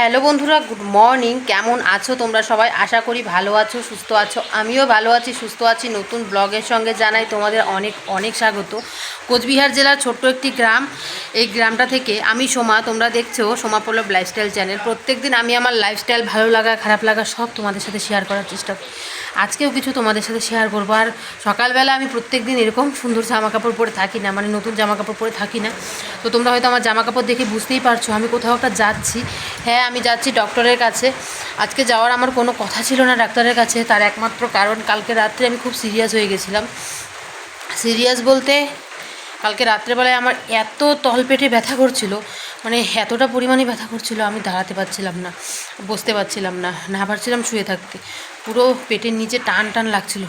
Hello বন্ধুরা, good morning. কেমন আছো তোমরা সবাই? আশা করি ভালো আছো, সুস্থ আছো। আমিও ভালো আছি, সুস্থ আছি। নতুন ব্লগের সঙ্গে জানাই তোমাদের অনেক অনেক স্বাগত। কোচবিহার জেলার ছোট্ট একটি গ্রাম। এই গ্রামটা থেকে আমি সোমা, তোমরা দেখছো সোমা পল্লব লাইফস্টাইল চ্যানেল। প্রত্যেকদিন আমি আমার লাইফস্টাইল, ভালো লাগা খারাপ লাগা সব তোমাদের সাথে শেয়ার করার চেষ্টা করি। আজকেও কিছু তোমাদের সাথে শেয়ার করবো। আর সকালবেলা আমি প্রত্যেকদিন এরকম সুন্দর জামা কাপড় পরে থাকি না, মানে নতুন জামা কাপড় পরে থাকি না। তো তোমরা হয়তো আমার জামা কাপড় দেখে বুঝতেই পারছো আমি কোথাও একটা যাচ্ছি। হ্যাঁ, আমি যাচ্ছি ডক্টরের কাছে। আজকে যাওয়ার আমার কোনো কথা ছিল না ডাক্তারের কাছে, তার একমাত্র কারণ কালকে রাত্রে আমি খুব সিরিয়াস হয়ে গেছিলাম। সিরিয়াস বলতে কালকে রাত্রেবেলায় আমার এত তলপেটে ব্যথা করছিল, মানে এতটা পরিমাণে ব্যথা করছিল, আমি দাঁড়াতে পারছিলাম না, বসতে পারছিলাম না, না পারছিলাম শুয়ে থাকতে। পুরো পেটের নিচে টান টান লাগছিল,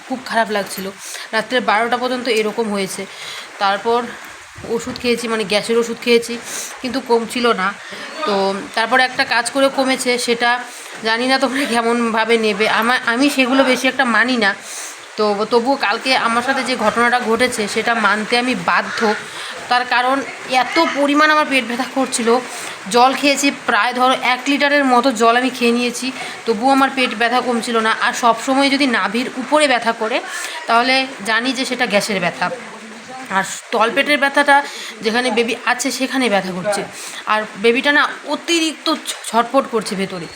খুব খারাপ লাগছিল। রাত্রে 12টা পর্যন্ত এরকম হয়েছে। তারপর ওষুধ খেয়েছি, মানে গ্যাসের ওষুধ খেয়েছি, কিন্তু কমছিল না। তো তারপর একটা কাজ করে কমেছে, সেটা জানি না তোমরা কেমনভাবে নেবে। আমি সেগুলো বেশি একটা মানি না। তো তবুও কালকে আমার সাথে যে ঘটনাটা ঘটেছে সেটা মানতে আমি বাধ্য। তার কারণ এত পরিমাণ আমার পেট ব্যথা করছিল। জল খেয়েছি প্রায় ধরো 1 লিটারের মতো জল আমি খেয়ে নিয়েছি, তবুও আমার পেট ব্যথা কমছিল না। আর সবসময় যদি নাভির উপরে ব্যথা করে তাহলে জানি যে সেটা গ্যাসের ব্যথা। আর তলপেটের ব্যথাটা যেখানে বেবি আছে সেখানে ব্যথা করছে। আর বেবিটা না অতিরিক্ত ছটফট করছে ভেতরে।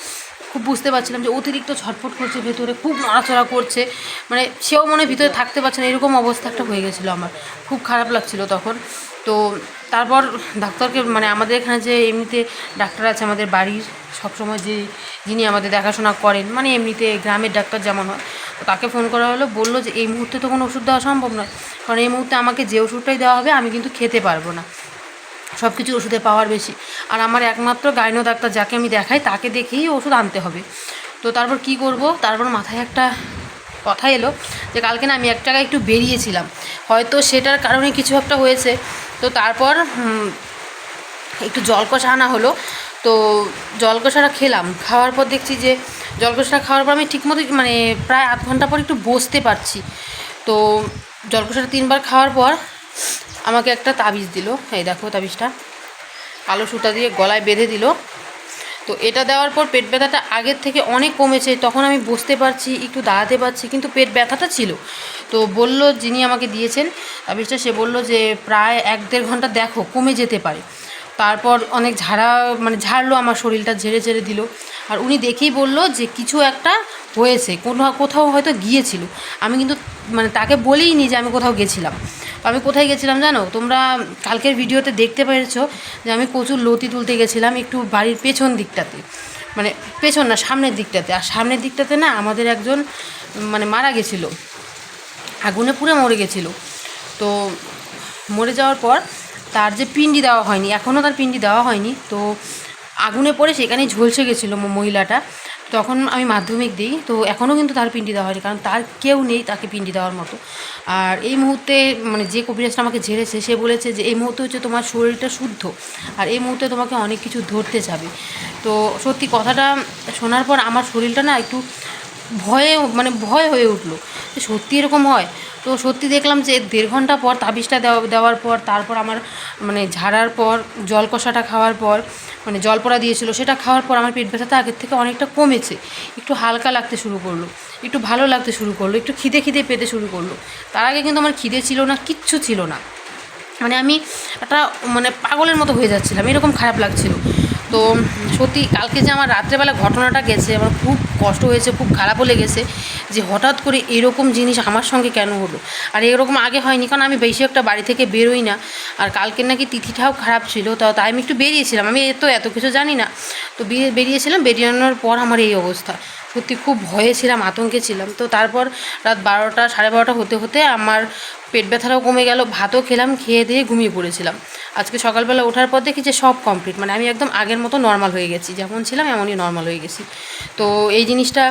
খুব বুঝতে পারছিলাম যে অতিরিক্ত ছটফট করছে ভেতরে, খুব নড়াচড়া করছে, মানে সেও মনে ভিতরে থাকতে পারছে না, এরকম অবস্থা একটা হয়ে গেছিলো আমার। খুব খারাপ লাগছিল তখন। তো তারপর ডাক্তারকে, মানে আমাদের এখানে যে এমনিতে ডাক্তার আছে আমাদের বাড়ির, সবসময় যিনি আমাদের দেখাশোনা করেন, মানে এমনিতে গ্রামের ডাক্তার যেমন হয়, তো তাকে ফোন করা হলো। বললো যে এই মুহূর্তে তো কোনো ওষুধ দেওয়া সম্ভব নয়, কারণ এই মুহূর্তে আমাকে যে ওষুধটাই দেওয়া হবে আমি কিন্তু খেতে পারবো না, সব কিছু ওষুধের পাওয়ার বেশি। আর আমার একমাত্র গাইনো ডাক্তার যাকে আমি দেখাই তাকে দেখেই ওষুধ আনতে হবে। তো তারপর কি করব, তারপর মাথায় একটা কথা এলো যে কালকে না আমি এক জায়গায় একটু বেরিয়েছিলাম, হয়তো সেটার কারণে কিছু একটা হয়েছে। তো তারপর একটু জলকষা আনা হলো। তো জলকষাটা খেলাম, খাওয়ার পর দেখছি যে জলকষাটা খাওয়ার পর আমি ঠিকমতো, মানে প্রায় আধ ঘন্টা পর একটু বসতে পারছি। তো জলকষাটা 3বার খাওয়ার পর আমাকে একটা তাবিজ দিল। এই দেখো তাবিজটা, কালো সুতা দিয়ে গলায় বেঁধে দিল। তো এটা দেওয়ার পর পেট ব্যথাটা আগের থেকে অনেক কমেছে। তখন আমি বসতে পারছি, একটু দাঁড়াতে পারছি, কিন্তু পেট ব্যথাটা ছিল। তো বলল, যিনি আমাকে দিয়েছেন তাবিজটা, সে বলল যে প্রায় 1-1.5 ঘন্টা দেখো, কমে যেতে পারে। তারপর অনেক ঝাড়লো আমার শরীরটা, ঝেড়ে ঝেড়ে দিল। আর উনি দেখেই বলল যে কিছু একটা হয়েছে, কোথাও হয়তো গিয়েছিল। আমি কিন্তু মানে তাকে বলিনি যে আমি কোথাও গেছিলাম। আমি কোথায় গেছিলাম জানো তোমরা? কালকের ভিডিওতে দেখতে পেরেছো যে আমি কচুর লতি তুলতে গেছিলাম একটু বাড়ির পেছন দিকটাতে, মানে পেছন না, সামনের দিকটাতে। আর সামনের দিকটাতে না আমাদের একজন মানে মারা গেছিলো, আগুনে পুড়ে মরে গেছিলো। তো মরে যাওয়ার পর তার যে পিণ্ডি দেওয়া হয়নি, এখনও তার পিণ্ডি দেওয়া হয়নি। তো আগুনে পড়ে সেখানেই ঝলসে গেছিলো মহিলাটা। তখন আমি মাধ্যমিক দিই, তো এখনও কিন্তু তার পিণ্ডি দেওয়া হয়নি, কারণ তার কেউ নেই তাকে পিণ্ডি দেওয়ার মতো। আর এই মুহূর্তে মানে যে কবিরাজটা আমাকে ঝেড়েছে সে বলেছে যে এই মুহূর্তে হচ্ছে তোমার শরীরটা শুদ্ধ, আর এই মুহূর্তে তোমাকে অনেক কিছু ধরতে যাবে। তো সত্যি কথাটা শোনার পর আমার শরীরটা না একটু ভয় হয়ে উঠলো যে সত্যি এরকম হয়। তো সত্যি দেখলাম যে 1.5 ঘন্টা পর তাবিজটা দেওয়ার পর, তারপর আমার মানে ঝাড়ার পর, জল কষাটা খাওয়ার পর, মানে জল পড়া দিয়েছিল সেটা খাওয়ার পর আমার পেট ব্যথাটা আগের থেকে অনেকটা কমেছে। একটু হালকা লাগতে শুরু করলো, একটু ভালো লাগতে শুরু করলো, একটু খিদে পেতে শুরু করলো। তার আগে কিন্তু আমার খিদে ছিল না, কিচ্ছু ছিল না, মানে আমি একটা মানে পাগলের মতো হয়ে যাচ্ছিলাম, এরকম খারাপ লাগছিল। তো সত্যি কালকে যে আমার রাত্রেবেলা ঘটনাটা গেছে, আমার খুব কষ্ট হয়েছে, খুব খারাপও লেগেছে যে হঠাৎ করে এরকম জিনিস আমার সঙ্গে কেন হলো। আর এরকম আগে হয়নি, কারণ আমি বেশি একটা বাড়ি থেকে বেরোই না। আর কালকের নাকি তিথিটাও খারাপ ছিল, তাই আমি একটু বেরিয়েছিলাম, আমি এত কিছু জানি না। তো বেরিয়েছিলাম, বেরিয়ানোর পর আমার এই অবস্থা। সত্যি খুব ভয়ে ছিলাম, আতঙ্কে ছিলাম। তো তারপর রাত 12টা 12:30 হতে হতে আমার পেট ব্যথাটাও কমে গেল, ভাতও খেলাম, খেয়ে দিয়ে ঘুমিয়ে পড়েছিলাম। আজকে সকালবেলা ওঠার পর দেখি যে সব কমপ্লিট, মানে আমি একদম আগের মতো নর্মাল হয়ে গেছি, যেমন ছিলাম এমনই নর্মাল হয়ে গেছি। তো এই জিনিসটা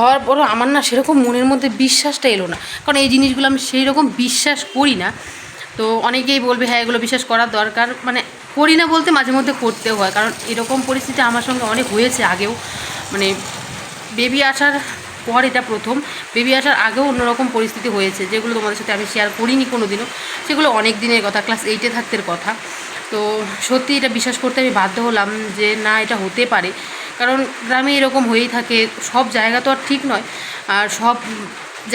হওয়ার পরও আমার না সেরকম মনের মধ্যে বিশ্বাসটা এলো না, কারণ এই জিনিসগুলো আমি সেই রকম বিশ্বাস করি না। তো অনেকেই বলবে হ্যাঁ এগুলো বিশ্বাস করার দরকার, মানে করি না বলতে মাঝে মধ্যে করতেও হয়, কারণ এরকম পরিস্থিতি আমার সঙ্গে অনেক হয়েছে আগেও। মানে বেবি আসার পর এটা প্রথম, বেবি আসার আগেও অন্যরকম পরিস্থিতি হয়েছে, যেগুলো তোমাদের সাথে আমি শেয়ার করিনি কোনো দিনও। সেগুলো অনেক দিনের কথা, ক্লাস 8-এ থাকতে কথা। তো তো সত্যি এটা বিশ্বাস করতে আমি বাধ্য হলাম যে না, এটা হতে পারে। কারণ গ্রামে এরকম হয়েই থাকে, সব জায়গা তো আর ঠিক নয়, আর সব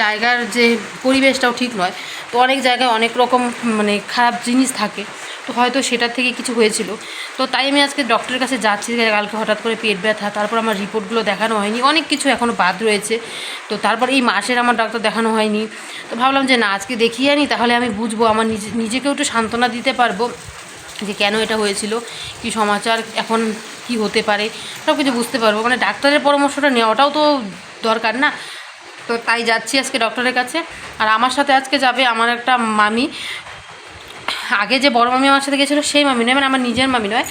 জায়গার যে পরিবেশটাও ঠিক নয়। তো অনেক জায়গায় অনেক রকম মানে খারাপ জিনিস থাকে, তো হয়তো সেটার থেকে কিছু হয়েছিল। তো তাই আমি আজকে ডক্টরের কাছে যাচ্ছি। কালকে হঠাৎ করে পেট ব্যথা, তারপর আমার রিপোর্টগুলো দেখানো হয়নি, অনেক কিছু এখনও বাদ রয়েছে। তো তারপর এই মাসের আমার ডাক্তার দেখানো হয়নি। তো ভাবলাম যে না, আজকে দেখিয়ে আনি, তাহলে আমি বুঝবো, আমার নিজেকেও একটু সান্ত্বনা দিতে পারবো যে কেন এটা হয়েছিল, কি সমাচার, এখন কি হতে পারে, সব কিছু বুঝতে পারবো। মানে ডাক্তারের পরামর্শটা নেওয়াটাও তো দরকার না। তো তাই যাচ্ছি আজকে ডক্টরের কাছে। আর আমার সাথে আজকে যাবে আমার একটা মামি। আগে যে বড় মামি আমার সাথে গেছিলো সেই মামি নয়, মানে আমার নিজের মামি নয়,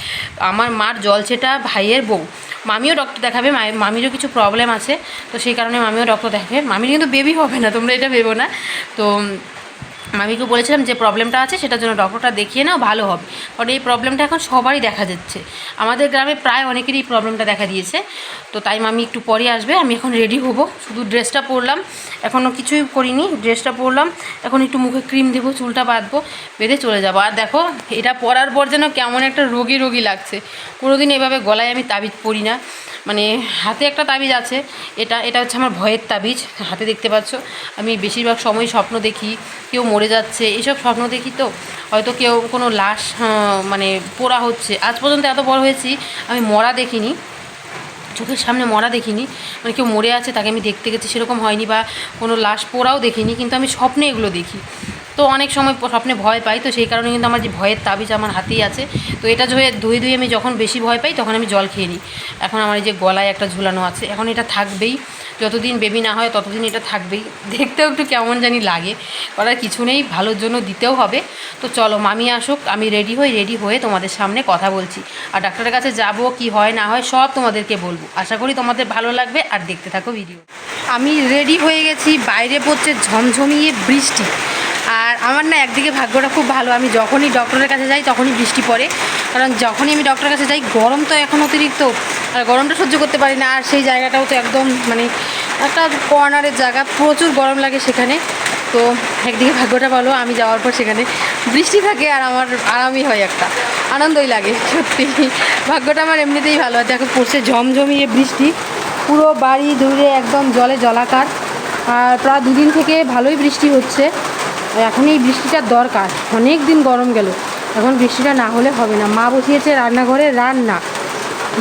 আমার মার জলছেটা ভাইয়ের বউ। মামিও ডক্টর দেখাবে, মামিরও কিছু প্রবলেম আছে, তো সেই কারণে মামিও ডক্টর দেখাবে। মামির কিন্তু বেবি হবে না, তোমরা এটা ভেবো না। তো মামিকে বলেছিলাম যে প্রবলেমটা আছে সেটার জন্য ডক্টরটা দেখিয়ে নাও, ভালো হবে। কারণ এই প্রবলেমটা এখন সবারই দেখা যাচ্ছে, আমাদের গ্রামে প্রায় অনেকেরই প্রবলেমটা দেখা দিয়েছে। তো তাই মামি একটু পরে আসবে, আমি এখন রেডি হব। শুধু ড্রেসটা পরলাম, এখনও কিছুই করিনি, ড্রেসটা পরলাম, এখন একটু মুখে ক্রিম দেবো, চুলটা বাঁধবো, বেঁধে চলে যাবো। আর দেখো, এটা পরার পর যেন কেমন একটা রোগী রোগী লাগছে। কোনোদিন এভাবে গলায় আমি তাবিজ পরি না, মানে হাতে একটা তাবিজ আছে, এটা হচ্ছে আমার ভয়ের তাবিজ। হাতে দেখতে পাচ্ছ, আমি বেশিরভাগ সময় স্বপ্ন দেখি কেউ মরে যাচ্ছে, এইসব স্বপ্ন দেখি। তো হয়তো কেউ কোনো লাশ মানে পোড়া হচ্ছে। আজ পর্যন্ত এত বড় হয়েছি আমি মরা দেখিনি, চোখের সামনে মরা দেখিনি, মানে কেউ মরে আছে তাকে আমি দেখতে গেছি সেরকম হয়নি, বা কোনো লাশ পোড়াও দেখিনি, কিন্তু আমি স্বপ্নে এগুলো দেখি। তো অনেক সময় স্বপ্নে ভয় পাই, তো সেই কারণে কিন্তু আমার যে ভয়ের তাবিজ আমার হাতেই আছে। তো এটা ধুয়ে ধুয়ে আমি যখন বেশি ভয় পাই তখন আমি জল খেয়ে নিই। এখন আমার এই যে গলায় একটা ঝুলানো আছে, এখন এটা থাকবেই, যতদিন বেবি না হয় ততদিন এটা থাকবেই। দেখতেও একটু কেমন জানি লাগে, করার কিছু নেই, ভালোর জন্য দিতেও হবে। তো চলো মামি আসুক, আমি রেডি হয়ে তোমাদের সামনে কথা বলছি। আর ডাক্তারের কাছে যাব, কি হয় না হয় সব তোমাদেরকে বলবো। আশা করি তোমাদের ভালো লাগবে, আর দেখতে থাকো ভিডিও। আমি রেডি হয়ে গেছি, বাইরে পড়ছে ঝমঝমিয়ে বৃষ্টি। আর আমার না একদিকে ভাগ্যটা খুব ভালো, আমি যখনই ডক্টরের কাছে যাই তখনই বৃষ্টি পড়ে। কারণ যখনই আমি ডক্টরের কাছে যাই, গরম তো এখন অতিরিক্ত, আর গরমটা সহ্য করতে পারি না। আর সেই জায়গাটাও তো একদম মানে একটা কর্নারের জায়গা, প্রচুর গরম লাগে সেখানে। তো একদিকে ভাগ্যটা ভালো, আমি যাওয়ার পর সেখানে বৃষ্টি থাকে, আর আমার আরামই হয়, একটা আনন্দই লাগে। সত্যি ভাগ্যটা আমার এমনিতেই ভালো। আর দেখো পড়ছে ঝমঝমিয়ে বৃষ্টি, পুরো বাড়ি দূরে একদম জলে জলাকার। আর প্রায় দুদিন থেকে ভালোই বৃষ্টি হচ্ছে। এখন এই বৃষ্টিটার দরকার, অনেক দিন গরম গেল, এখন বৃষ্টিটা না হলে হবে না। মা বসিয়েছে রান্নাঘরে রান্না,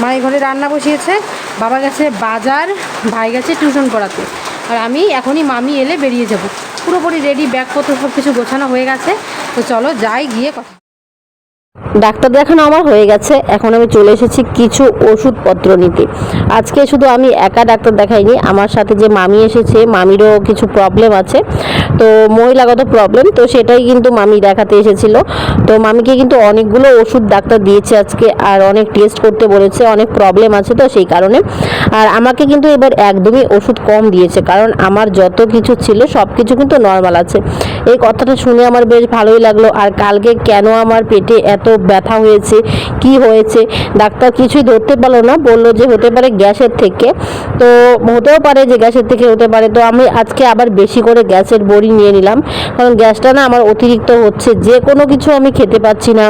মা এই ঘরে রান্না বসিয়েছে, বাবা গেছে বাজার, ভাই গেছে টিউশন পড়াতে, আর আমি এখনই মামি এলে বেরিয়ে যাব। পুরোপুরি রেডি, ব্যাগপত্র সব কিছু গোছানো হয়ে গেছে। তো চলো যাই, গিয়ে কথা। ডাক্তার দেখানো আমার হয়ে গেছে, এখন আমি চলে এসেছি কিছু ওষুধপত্র নিতে। আজকে শুধু আমি একা ডাক্তার দেখাইনি, আমার সাথে যে মামি এসেছে, মামিরও কিছু প্রবলেম আছে, তো মহিলাগত প্রবলেম, তো সেটাই কিন্তু মামি দেখাতে এসেছিল। তো মামিকে কিন্তু অনেকগুলো ওষুধ ডাক্তার দিয়েছে আজকে, আর অনেক টেস্ট করতে বলেছে, অনেক প্রবলেম আছে তো সেই কারণে। আর আমাকে কিন্তু এবার একদমই ওষুধ কম দিয়েছে, কারণ আমার যত কিছু ছিল সব কিছু কিন্তু নর্মাল আছে। এই কথাটা শুনে আমার বেশ ভালোই লাগলো। আর কালকে কেন আমার পেটে এত ব্যথা হয়েছে, কি হয়েছে, ডাক্তার কিছুই ধরতে পারলো না, বললো যে হতে পারে গ্যাসের থেকে। তো হতেও পারে যে গ্যাসের থেকে হতে পারে। তো আমি আজকে আবার বেশি করে গ্যাসের বড়ি নিয়ে নিলাম, কারণ গ্যাসটা না আমার অতিরিক্ত হচ্ছে, যে কোনো কিছু আমি খেতে পাচ্ছি না,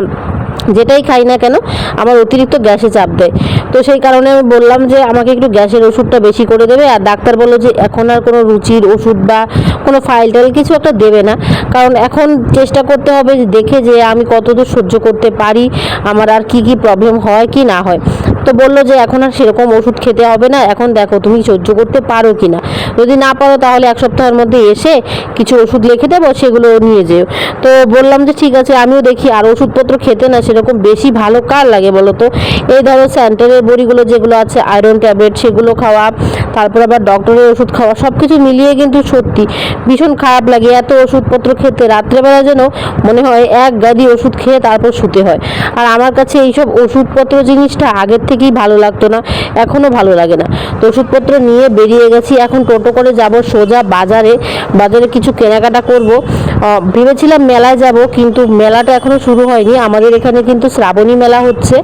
যেটাই খাই না কেন আমার অতিরিক্ত গ্যাসে চাপ দেয়। তো সেই কারণে আমি বললাম যে আমাকে একটু গ্যাসের ওষুধটা বেশি করে দেবে। আর ডাক্তার বললো যে এখন আর কোনো রুচির ওষুধ বা কোনো ফাইল টাইল কিছু একটা দেবে না, কারণ এখন চেষ্টা করতে হবে দেখে যে আমি কতদূর সহ্য করতে পারি, আমার আর কি কি প্রবলেম হয় কি না হয়। তো বললো যে এখন আর সেরকম ওষুধ খেতে হবে না, এখন দেখো তুমি সহ্য করতে পারো কি না, যদি না পারো তাহলে এক সপ্তাহের মধ্যে এসে কিছু ওষুধ লিখে দেবো, সেগুলো নিয়ে যেও। তো বললাম যে ঠিক আছে, আমিও দেখি। আর ওষুধপত্র খেতে না সেরকম বেশি ভালো কার লাগে বলো তো? এই ধরো স্যান্টারের বড়িগুলো যেগুলো আছে, আয়রন ট্যাবলেট, সেগুলো খাওয়া, তারপর আবার ডক্টরের ওষুধ খাওয়া, সব কিছু মিলিয়ে কিন্তু সত্যি ভীষণ খারাপ লাগে এত ওষুধপত্র খেতে। রাত্রেবেলা যেন মনে হয় এক গাদি ওষুধ খেয়ে তারপর শুতে হয়। আর আমার কাছে এইসব ওষুধপত্র জিনিসটা আগের থেকেই ভালো লাগতো না, এখনও ভালো লাগে না। তো ওষুধপত্র নিয়ে বেরিয়ে গেছি, এখন টোটো করে যাব সোজা বাজারে কিছু কেনাকাটা করব। ভেবেছিলাম মেলায় যাব, কিন্তু মেলাটা এখনও শুরু হয়নি। আমাদের এখানে কিন্তু শ্রাবণী মেলা হচ্ছে,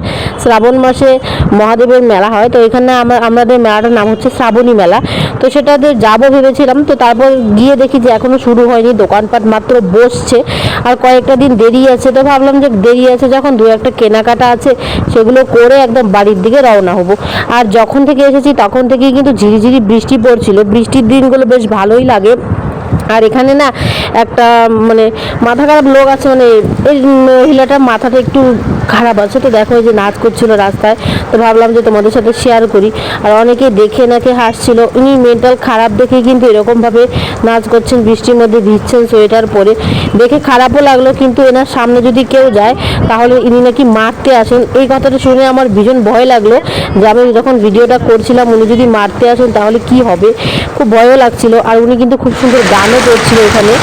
শ্রাবণ মাসে মহাদেবের মেলা হয়, তো এখানে আমাদের মেলাটার নাম হচ্ছে শ্রাবণী মেলা। তো সেটাতে যাবো ভেবেছিলাম, তো তারপর গিয়ে দেখি যে এখনও শুরু হয়নি, দোকানপাট মাত্র বসছে আর কয়েকটা দিন দেরি আছে। তো ভাবলাম যে দেরি আছে যখন, দু একটা কেনাকাটা আছে সেগুলো করে একদম বাড়ির দিকে রওনা হব। আর যখন থেকে এসেছি তখন থেকেই কিন্তু ঝিরিঝিরি বৃষ্টি পড়ছিল, বৃষ্টির দিনগুলো বেশ ভালোই লাগে। আর এখানে না একটা মানে মাথা খারাপ লোক আছে, মানে এই মহিলাটার মাথাটা একটু খারাপ আছে। তো দেখো এই যে নাচ করছিল রাস্তায়, তো ভাবলাম যে তোমাদের সাথে শেয়ার করি। আর অনেকে দেখে নাকি হাসছিল, উনি মেন্টাল খারাপ দেখে কিন্তু এরকমভাবে নাচ করছেন, বৃষ্টির মধ্যে ভিজছেন সোয়েটার পরে, দেখে খারাপও লাগলো। কিন্তু এনার সামনে যদি কেউ যায় তাহলে ইনি নাকি মারতে আসেন। এই কথাটা শুনে আমার ভীষণ ভয় লাগলো, যে আমি যখন ভিডিওটা করছিলাম উনি যদি মারতে আসেন তাহলে কি হবে, খুব ভয়ও লাগছিল। আর উনি কিন্তু খুব সুন্দর গানও করছিল এখানে।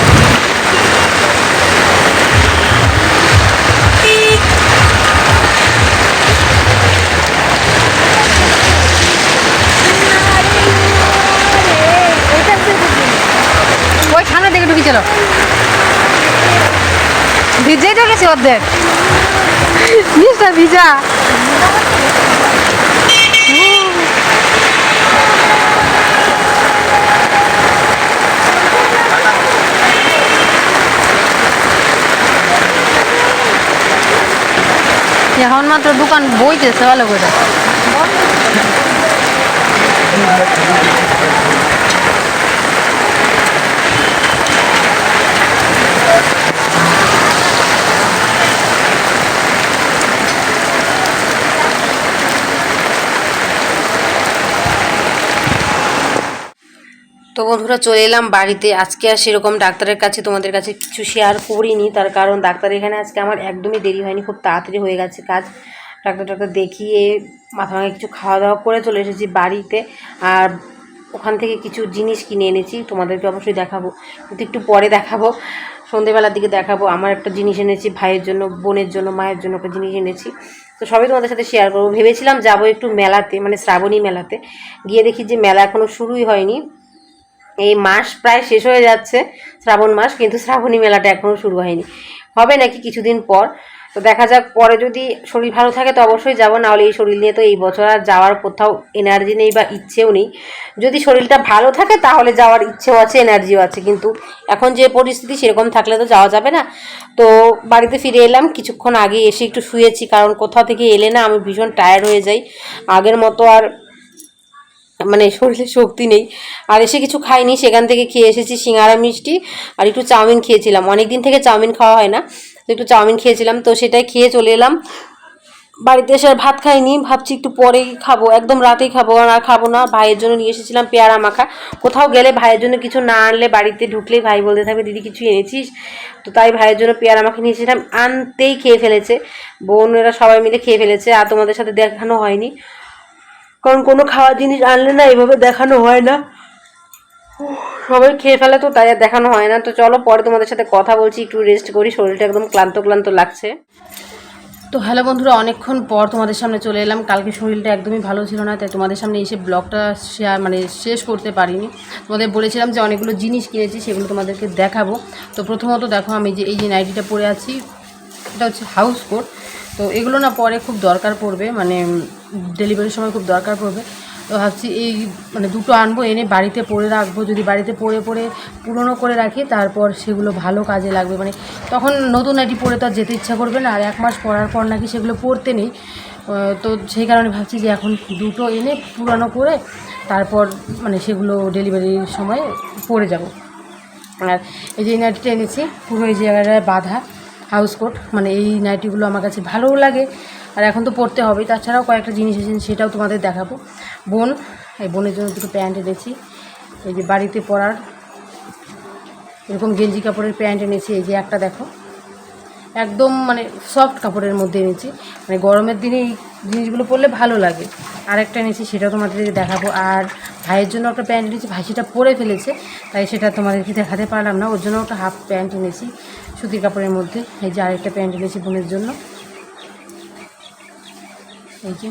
ওই সামনে দিকে ঢুকি চলো, ভিজেই তো গেছি অর্ধেক, জিনিসটা ভিজা। এখন মাত্র দোকান বইতেছে ভালো করে। তো বন্ধুরা চলে এলাম বাড়িতে। আজকে আর সেরকম ডাক্তারের কাছে তোমাদের কাছে কিছু শেয়ার করিনি, তার কারণ ডাক্তার এখানে আজকে আমার একদমই দেরি হয়নি, খুব তাড়াতাড়ি হয়ে গেছে কাজ। ডাক্তার দেখিয়ে মাথা ভাঙে কিছু খাওয়া দাওয়া করে চলে এসেছি বাড়িতে। আর ওখান থেকে কিছু জিনিস কিনে এনেছি, তোমাদেরকে অবশ্যই দেখাবো, কিন্তু একটু পরে দেখাবো, সন্ধেবেলার দিকে দেখাবো। আমার একটা জিনিস এনেছি ভাইয়ের জন্য, বোনের জন্য, মায়ের জন্য একটা জিনিস এনেছি। তো সবই তোমাদের সাথে শেয়ার করবো। ভেবেছিলাম যাবো একটু মেলাতে, মানে শ্রাবণী মেলাতে, গিয়ে দেখি যে মেলা এখনও শুরুই হয়নি। এই মাস প্রায় শেষ হয়ে যাচ্ছে, শ্রাবণ মাস, কিন্তু শ্রাবণী মেলাটা এখনও শুরু হয়নি, হবে নাকি কিছুদিন পর। তো দেখা যাক, পরে যদি শরীর ভালো থাকে তো অবশ্যই যাবো, নাহলে এই শরীর নিয়ে তো এই বছর আর যাওয়ার কোথাও এনার্জি নেই বা ইচ্ছেও নেই। যদি শরীরটা ভালো থাকে তাহলে যাওয়ার ইচ্ছেও আছে, এনার্জিও আছে, কিন্তু এখন যে পরিস্থিতি সেরকম থাকলে তো যাওয়া যাবে না। তো বাড়িতে ফিরে এলাম, কিছুক্ষণ আগে এসে একটু শুয়েছি, কারণ কোথাও থেকে এলে না আমি ভীষণ টায়ার্ড হয়ে যাই, আগের মতো আর মানে শরীরে শক্তি নেই। আর এসে কিছু খাইনি, সেখান থেকে খেয়ে এসেছি সিঙ্গারা মিষ্টি, আর একটু চাউমিন খেয়েছিলাম, অনেক দিন থেকে চাউমিন খাওয়া হয় না, তো একটু চাউমিন খেয়েছিলাম, তো সেটাই খেয়ে চলে এলাম বাড়িতে। এসে আর ভাত খাইনি, ভাবছি একটু পরেই খাবো, একদম রাতেই খাবো, আর খাবো না। ভাইয়ের জন্য নিয়ে এসেছিলাম পেয়ারা মাখা, কোথাও গেলে ভাইয়ের জন্য কিছু না আনলে, বাড়িতে ঢুকলেই ভাই বলতে থাকবে দিদি কিছু এনেছিস, তো তাই ভাইয়ের জন্য পেয়ারা মাখা নিয়ে এসেছিলাম, আনতেই খেয়ে ফেলেছে, বোনেরা সবাই মিলে খেয়ে ফেলেছে। আর তোমাদের সাথে দেখানো হয়নি, কারণ কোনো খাওয়ার জিনিস আনলে না এভাবে দেখানো হয় না, সবাই খেয়ে ফেলে, তো তাই আর দেখানো হয় না। তো চলো পরে তোমাদের সাথে কথা বলছি, একটু রেস্ট করি, শরীরটা একদম ক্লান্ত ক্লান্ত লাগছে। তো হ্যালো বন্ধুরা, অনেকক্ষণ পর তোমাদের সামনে চলে এলাম। কালকে শরীরটা একদমই ভালো ছিল না, তাই তোমাদের সামনে এসে ব্লগটা শেয়ার মানে শেষ করতে পারিনি। তোমাদের বলেছিলাম যে অনেকগুলো জিনিস কিনেছি, সেগুলো তোমাদেরকে দেখাবো। তো প্রথমত দেখো, আমি যে এই যে নাইটিটা পরে আছি, এটা হচ্ছে হাউস কোট। তো এগুলো না পরে খুব দরকার পড়বে, মানে ডেলিভারির সময় খুব দরকার পড়বে। তো ভাবছি এই মানে দুটো আনবো, এনে বাড়িতে পরে রাখবো, যদি বাড়িতে পরে পরে পুরনো করে রাখি তারপর সেগুলো ভালো কাজে লাগবে, মানে তখন নতুন নাইটি পরে তো আর যেতে ইচ্ছা করবে না, আর এক মাস পরার পর নাকি সেগুলো পরতে নেই। তো সেই কারণে ভাবছি যে এখন দুটো এনে পুরানো করে তারপর মানে সেগুলো ডেলিভারির সময় পরে যাব। আর এই যে নাইটিটা এনেছি পুরো এই জায়গাটায় বাঁধা হাউস কোট, মানে এই নাইটিগুলো আমার কাছে ভালোও লাগে, আর এখন তো পরতে হবেই। তাছাড়াও কয়েকটা জিনিস এসেছে, সেটাও তোমাদের দেখাবো। এই বোনের জন্য দুটো প্যান্ট এনেছি, এই যে বাড়িতে পরার এরকম গেঞ্জি কাপড়ের প্যান্ট এনেছি। এই যে একটা দেখো, একদম মানে সফট কাপড়ের মধ্যে এনেছি, মানে গরমের দিনে এই জিনিসগুলো পরলে ভালো লাগে। আর একটা এনেছি, সেটাও তোমাদেরকে দেখাবো। আর ভাইয়ের জন্য একটা প্যান্ট এনেছি, ভাই সেটা পরে ফেলেছে, তাই সেটা তোমাদেরকে দেখাতে পারলাম না। ওর জন্য একটা হাফ প্যান্ট এনেছি সুতির কাপড়ের মধ্যে। এই যে আরেকটা প্যান্ট এনেছি বোনের জন্য, এই যে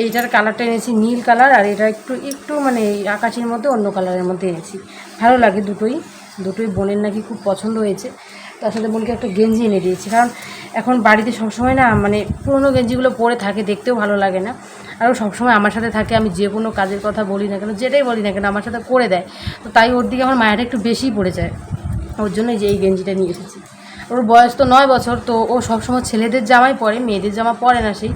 এইটার কালারটা এনেছি নীল কালার, আর এটা একটু একটু মানে আকাশের মধ্যে অন্য কালারের মধ্যে এনেছি, ভালো লাগে দুটোই। দুটোই বোনের নাকি খুব পছন্দ হয়েছে। তার সাথে বোনকে একটা গেঞ্জি এনে দিয়েছি, কারণ এখন বাড়িতে সবসময় না মানে পুরোনো গেঞ্জিগুলো পরে থাকে, দেখতেও ভালো লাগে না। আরও সবসময় আমার সাথে থাকে, আমি যে কোনো কাজের কথা বলি না কেন, যেটাই বলি না কেন আমার সাথে করে দেয়। তো তাই ওর দিকে আমার মায়াটা একটু বেশিই পড়ে যায়, ওর জন্যই যে এই গেঞ্জিটা নিয়ে এসেছি। ওর বয়স তো 9 বছর, তো ও সবসময় ছেলেদের জামাই পরে, মেয়েদের জামা পরে না সেই,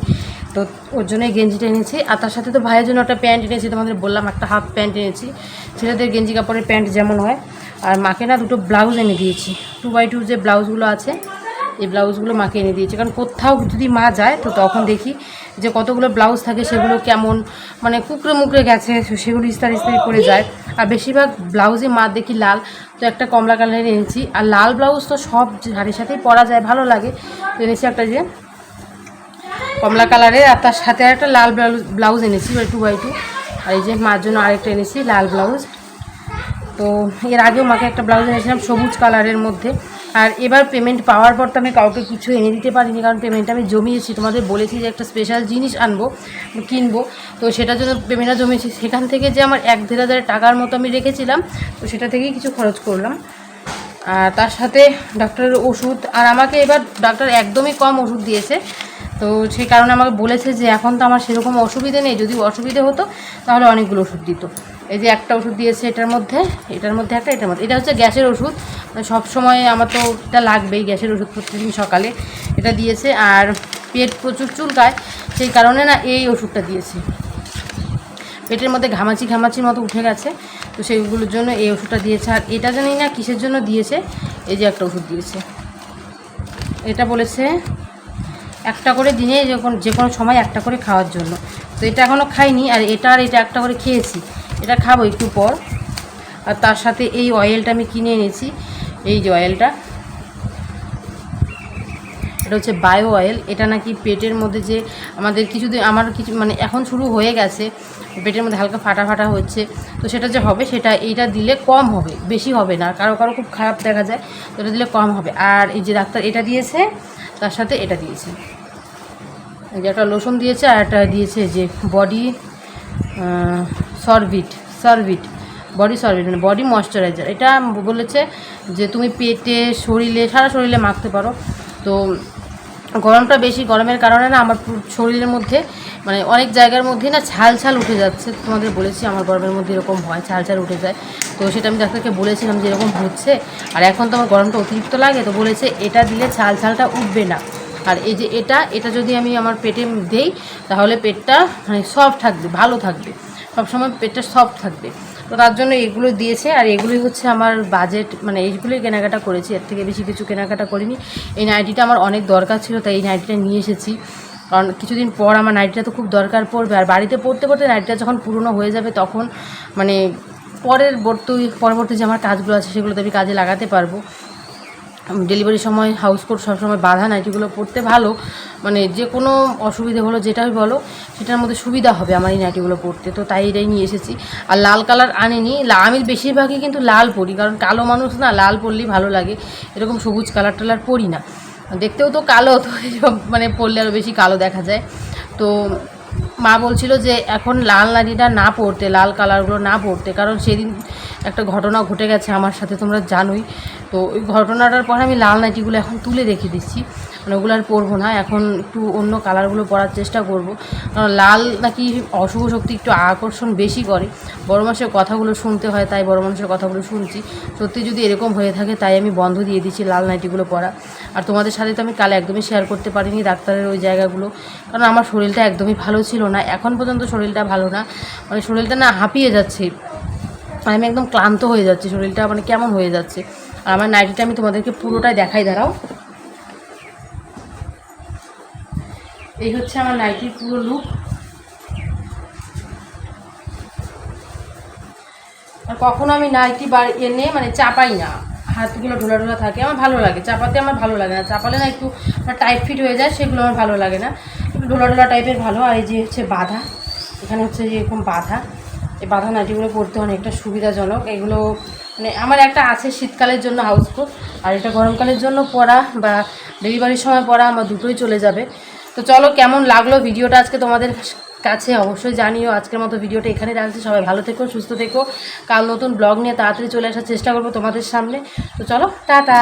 তো ওর জন্য এই গেঞ্জিটা এনেছি। আর তার সাথে তো ভাইয়ের জন্য একটা প্যান্ট এনেছি, তোমাদের বললাম একটা হাফ প্যান্ট এনেছি, ছেলেদের গেঞ্জি কাপড়ের প্যান্ট যেমন হয়। আর মাকে না দুটো ব্লাউজ এনে দিয়েছি, 2x2 যে ব্লাউজগুলো আছে এই ব্লাউজগুলো মাকে এনে দিয়েছি, কারণ কোথাও যদি মা যায় তো তখন দেখি যে কতগুলো ব্লাউজ থাকে সেগুলো কেমন মানে কুকড়ে মুকড়ে গেছে, সেগুলো ইস্তারি ইস্তারি করে যায়। আর বেশিরভাগ ব্লাউজে মা দেখি লাল, তো একটা কমলা কালারের এনেছি। আর লাল ব্লাউজ তো সব শাড়ির সাথেই পরা যায়, ভালো লাগে, তো এনেছি একটা যে কমলা কালারের, আর তার সাথে একটা লাল ব্লাউজ এনেছি 2x2। আর এই যে মার জন্য আরেকটা এনেছি লাল ব্লাউজ। তো এর আগেও মাকে একটা ব্লাউজ এনেছিলাম সবুজ কালারের মধ্যে। আর এবার পেমেন্ট পাওয়ার পর তো আমি কাউকে কিছু এনে দিতে পারিনি, কারণ পেমেন্টটা আমি জমিয়েছি, তোমাদের বলেছি যে একটা স্পেশাল জিনিস কিনবো, তো সেটার জন্য পেমেন্টটা জমিয়েছি। সেখান থেকে যে আমার 1-1.5 টাকার মতো আমি রেখেছিলাম, তো সেটা থেকেই কিছু খরচ করলাম। আর তার সাথে ডাক্তারের ওষুধ, আর আমাকে এবার ডাক্তার একদমই কম ওষুধ দিয়েছে, তো সেই কারণে আমাকে বলেছে যে এখন তো আমার সেরকম অসুবিধে নেই, যদি অসুবিধে হতো তাহলে অনেকগুলো ওষুধ দিত। এই যে একটা ওষুধ দিয়েছে এটার মধ্যে একটা, এটার মধ্যে এটা হচ্ছে গ্যাসের ওষুধ, সব সময় আমার তো এটা লাগবেই, গ্যাসের ওষুধ প্রতিদিন সকালে এটা দিয়েছে। আর পেট প্রচুর চুলকায়, সেই কারণে না এই ওষুধটা দিয়েছে। পেটের মধ্যে ঘামাচির মতো উঠে গেছে, তো সেইগুলোর জন্য এই ওষুধটা দিয়েছে। আর এটা জানি না কিসের জন্য দিয়েছে, এই যে একটা ওষুধ দিয়েছে, এটা বলেছে একটা করে দিনে যে কোনো সময় একটা করে খাওয়ার জন্য। তো এটা এখনও খাইনি, আর এটা একটা করে খেয়েছি, এটা খাবো একটু পর। আর তার সাথে এই অয়েলটা আমি কিনে এনেছি, এই যে অয়েলটা, এটা হচ্ছে বায়ো অয়েল। এটা নাকি পেটের মধ্যে যে আমাদের আমার কিছু মানে এখন শুরু হয়ে গেছে, পেটের মধ্যে হালকা ফাটা হচ্ছে, তো সেটা যে হবে সেটা এইটা দিলে কম হবে, বেশি হবে না। কারো খুব খারাপ দেখা যায়, তো এটা দিলে কম হবে। আর এই যে ডাক্তার এটা দিয়েছে, তার সাথে এটা দিয়েছে, এই যে একটা লোশন দিয়েছে, আর একটা দিয়েছে যে বডি সরভিট বডি সরভিট মানে বডি ময়শ্চারাইজার। এটা বলেছে যে তুমি পেটে, শরীরে, সারা শরীরে মাখতে পারো। তো গরমটা বেশি, গরমের কারণে না আমার শরীরের মধ্যে মানে অনেক জায়গার মধ্যে না ছাল উঠে যাচ্ছে, তোমাদের বলেছি আমার গরমের মধ্যে এরকম হয়, ছাল উঠে যায়। তো সেটা আমি ডাক্তারকে বলেছিলাম যে এরকম হচ্ছে, আর এখন তো আমার গরমটা অতিরিক্ত লাগে, তো বলেছে এটা দিলে ছালটা উঠবে না। আর এই যে এটা যদি আমি আমার পেটে দেই তাহলে পেটটা মানে সফট থাকবে, ভালো থাকবে, সবসময় পেটটা সফট থাকবে। তো তার জন্য এগুলো দিয়েছে। আর এগুলোই হচ্ছে আমার বাজেট, মানে এইগুলোই কেনাকাটা করেছি, এর থেকে বেশি কিছু কেনাকাটা করিনি। এই নাইটিটা আমার অনেক দরকার ছিল, তাই এই নাইটিটা নিয়ে এসেছি, কারণ কিছুদিন পর আমার নাইটিটা তো খুব দরকার পড়বে। আর বাড়িতে পড়তে নাইটিটা যখন পুরনো হয়ে যাবে তখন মানে পরবর্তী যে আমার কাজগুলো আছে সেগুলোতে আমি কাজে লাগাতে পারবো। ডেলিভারির সময় হাউস কোট সবসময় বাঁধা নাইটিগুলো পরতে ভালো, মানে যে কোনো অসুবিধে হলো যেটাই বলো সেটার মধ্যে সুবিধা হবে আমার এই নাইটিগুলো পরতে, তো তাই এটাই নিয়ে এসেছি। আর লাল কালার আনিনি, আমি বেশিরভাগই কিন্তু লাল পরি, কারণ কালো মানুষ না লাল পরলেই ভালো লাগে, এরকম সবুজ কালার পরি না, দেখতেও তো কালো, তো মানে পরলে আরও বেশি কালো দেখা যায়। তো মা বলছিল যে এখন লাল নাইটিটা না পরতে, লাল কালারগুলো না পরতে, কারণ সেদিন একটা ঘটনা ঘটে গেছে আমার সাথে, তোমরা জানোই। তো ওই ঘটনাটার পর আমি লাল নাইটিগুলো এখন তুলে রেখে দিচ্ছি, মানে ওগুলো আর পরবো না, এখন একটু অন্য কালারগুলো পরার চেষ্টা করব। কারণ লাল নাকি অশুভ শক্তি একটু আকর্ষণ বেশি করে, বড় মানুষের কথাগুলো শুনতে হয়, তাই বড় মানুষের কথাগুলো শুনছি। সত্যি যদি এরকম হয়ে থাকে তাই আমি বন্ধ দিয়ে দিচ্ছি লাল নাইটিগুলো পরা। আর তোমাদের সাথে তো আমি কাল একদমই শেয়ার করতে পারিনি ডাক্তারের ওই জায়গাগুলো, কারণ আমার শরীরটা একদমই ভালো ছিল না, এখন পর্যন্ত শরীরটা ভালো না, মানে শরীরটা না হাঁপিয়ে যাচ্ছে, আমি একদম ক্লান্ত হয়ে যাচ্ছি, শরীরটা মানে কেমন হয়ে যাচ্ছে। আর আমার নাইটিটা আমি তোমাদেরকে পুরোটাই দেখাই, দাঁড়াও। এই হচ্ছে আমার নাইটির পুরো লুক। আর কখনো আমি নাইটি এনে মানে চাপাই না, হাতগুলো ঢোলা থাকে, আমার ভালো লাগে চাপাতে, আমার ভালো লাগে না, চাপালে না একটু টাইট ফিট হয়ে যায়, সেগুলো আমার ভালো লাগে না, একটু ঢোলা টাইপের ভালো। আর এই যে হচ্ছে বাঁধা, এখানে হচ্ছে যে এরকম বাঁধা, এই বাঁধা নাইটিগুলো পরতে অনেকটা সুবিধাজনক। এগুলো মানে আমার একটা আছে শীতকালের জন্য হাউসকোট, আর এটা গরমকালের জন্য পরা বা ডেলিভারির সময় পরা, আমার দুটোই চলে যাবে। তো চলো, কেমন লাগলো ভিডিওটা আজকে তোমাদের কাছে অবশ্যই জানিও। আজকের মতো ভিডিওটা এখানে রাখছি। সবাই ভালো থেকো, সুস্থ থেকো। কাল নতুন ব্লগ নিয়ে তাড়াতাড়ি চলে আসার চেষ্টা করবো তোমাদের সামনে। তো চলো, টাটা।